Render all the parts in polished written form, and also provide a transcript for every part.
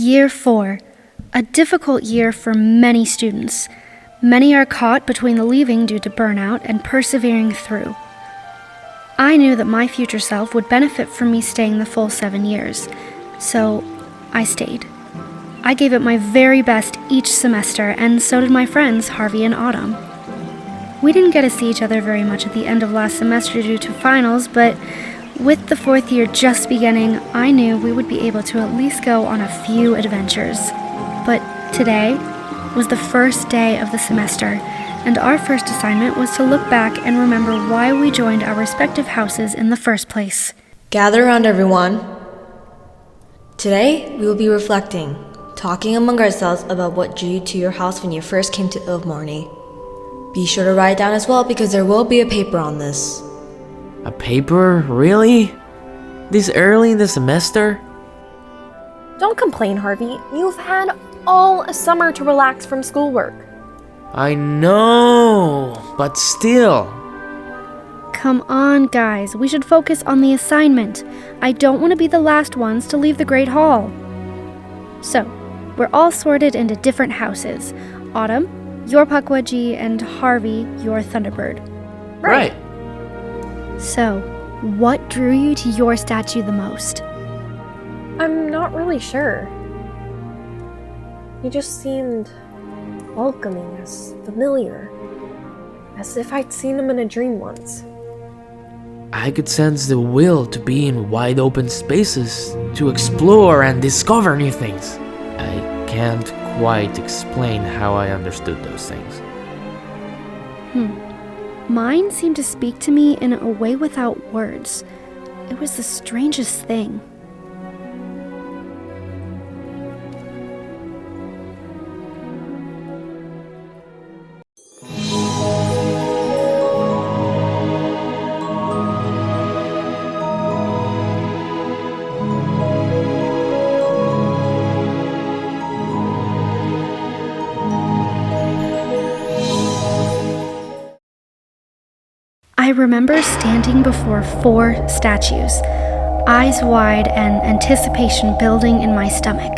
Year 4. A difficult year for many students. Many are caught between the leaving due to burnout and persevering through. I knew that my future self would benefit from me staying the full 7 years, so I stayed. I gave it my very best each semester, and so did my friends Harvey and Autumn. We didn't get to see each other very much at the end of last semester due to finals, but with the 4th year just beginning, I knew we would be able to at least go on a few adventures. But today was the first day of the semester, and our first assignment was to look back and remember why we joined our respective houses in the first place. Gather around, everyone. Today, we will be reflecting, talking among ourselves about what drew you to your house when you first came to Ilvermorny. Be sure to write it down as well because there will be a paper on this. A paper? Really? This early in the semester? Don't complain, Harvey. You've had all summer to relax from schoolwork. I know, but still. Come on, guys. We should focus on the assignment. I don't want to be the last ones to leave the Great Hall. So, we're all sorted into different houses. Autumn, you're Pukwudgie, and Harvey, you're Thunderbird. Right. So, what drew you to your statue the most? I'm not really sure. He just seemed welcoming, as familiar, as if I'd seen him in a dream once. I could sense the will to be in wide open spaces, to explore and discover new things. I can't quite explain how I understood those things. Mine seemed to speak to me in a way without words. It was the strangest thing. I remember standing before 4 statues, eyes wide and anticipation building in my stomach.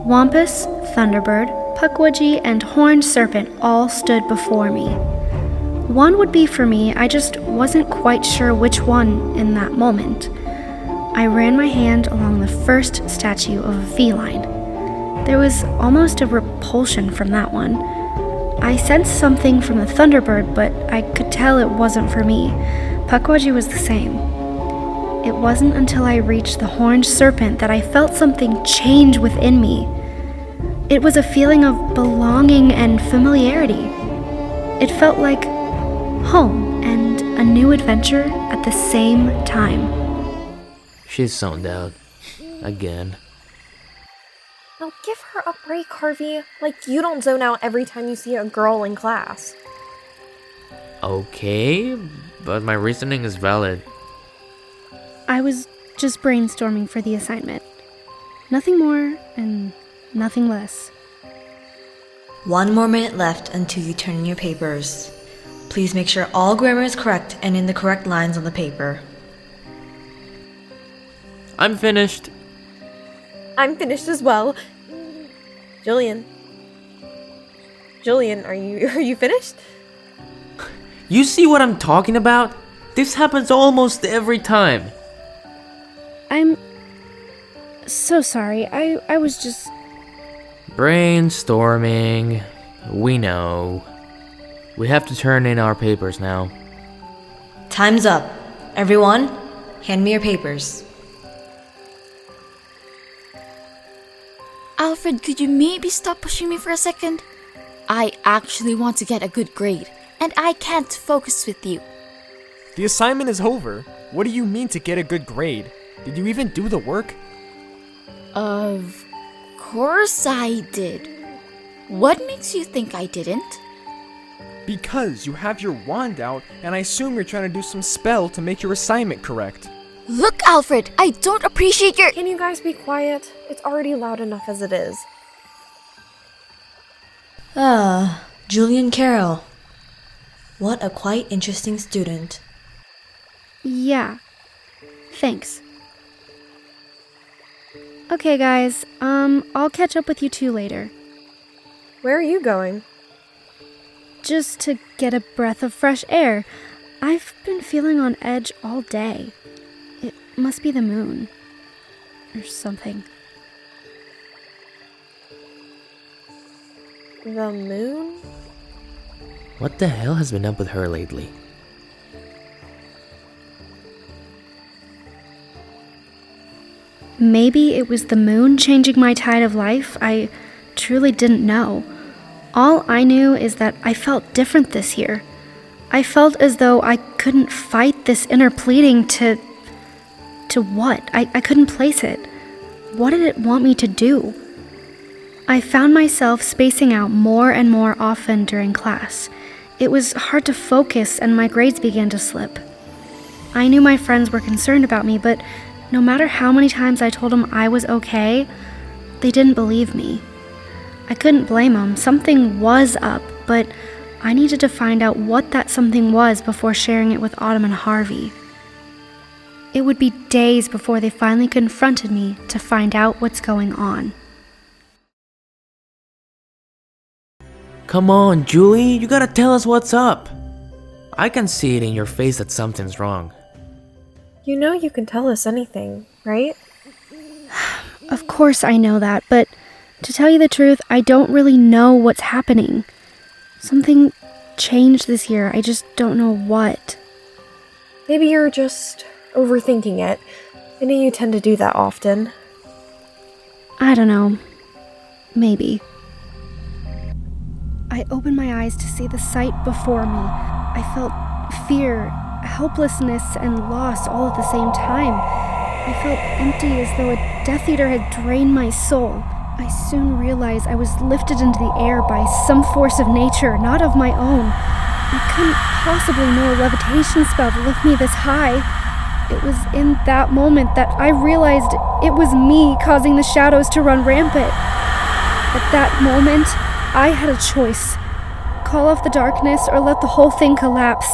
Wampus, Thunderbird, Pukwudgie, and Horned Serpent all stood before me. One would be for me, I just wasn't quite sure which one in that moment. I ran my hand along the first statue of a feline. There was almost a repulsion from that one. I sensed something from the Thunderbird, but I could tell it wasn't for me. Pukwudgie was the same. It wasn't until I reached the Horned Serpent that I felt something change within me. It was a feeling of belonging and familiarity. It felt like home and a new adventure at the same time. She's zoned out. Again. Now give her a break, Harvey. Like you don't zone out every time you see a girl in class. Okay, but my reasoning is valid. I was just brainstorming for the assignment. Nothing more and nothing less. 1 more minute left until you turn in your papers. Please make sure all grammar is correct and in the correct lines on the paper. I'm finished. I'm finished as well. Julian, are you finished? You see what I'm talking about? This happens almost every time. I'm so sorry. I was just... Brainstorming. We know. We have to turn in our papers now. Time's up. Everyone, hand me your papers. Alfred, could you maybe stop pushing me for a second? I actually want to get a good grade, and I can't focus with you. The assignment is over. What do you mean to get a good grade? Did you even do the work? Of course I did. What makes you think I didn't? Because you have your wand out, and I assume you're trying to do some spell to make your assignment correct. Look, Alfred, I don't appreciate your... Can you guys be quiet? It's already loud enough as it is. Julian Carrow. What a quite interesting student. Yeah. Thanks. Okay, guys, I'll catch up with you two later. Where are you going? Just to get a breath of fresh air. I've been feeling on edge all day. It must be the moon. Or something. The moon? What the hell has been up with her lately? Maybe it was the moon changing my tide of life. I truly didn't know. All I knew is that I felt different this year. I felt as though I couldn't fight this inner pleading to what? I couldn't place it. What did it want me to do? I found myself spacing out more and more often during class. It was hard to focus and my grades began to slip. I knew my friends were concerned about me, but no matter how many times I told them I was okay, they didn't believe me. I couldn't blame them. Something was up, but I needed to find out what that something was before sharing it with Autumn and Harvey. It would be days before they finally confronted me to find out what's going on. Come on, Julie, you gotta tell us what's up. I can see it in your face that something's wrong. You know you can tell us anything, right? Of course I know that, but to tell you the truth, I don't really know what's happening. Something changed this year, I just don't know what. Maybe you're just overthinking it. I know you tend to do that often. I don't know. Maybe. I opened my eyes to see the sight before me. I felt fear, helplessness, and loss all at the same time. I felt empty as though a Death Eater had drained my soul. I soon realized I was lifted into the air by some force of nature, not of my own. I couldn't possibly know a levitation spell to lift me this high. It was in that moment that I realized it was me causing the shadows to run rampant. At that moment, I had a choice. Call off the darkness or let the whole thing collapse.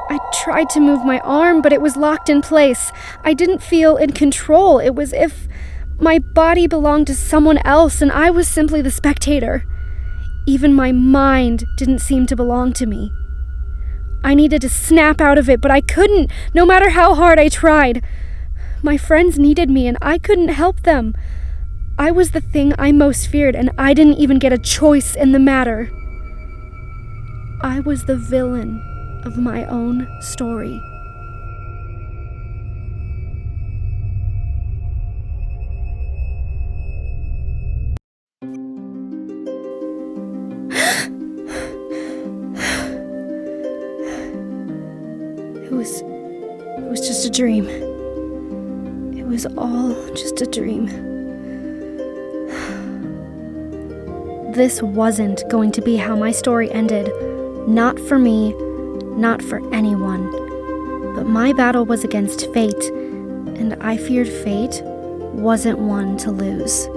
I tried to move my arm, but it was locked in place. I didn't feel in control. It was as if my body belonged to someone else and I was simply the spectator. Even my mind didn't seem to belong to me. I needed to snap out of it, but I couldn't, no matter how hard I tried. My friends needed me and I couldn't help them. I was the thing I most feared and I didn't even get a choice in the matter. I was the villain of my own story. It was just a dream. It was all just a dream. This wasn't going to be how my story ended. Not for me, not for anyone. But my battle was against fate, and I feared fate wasn't one to lose.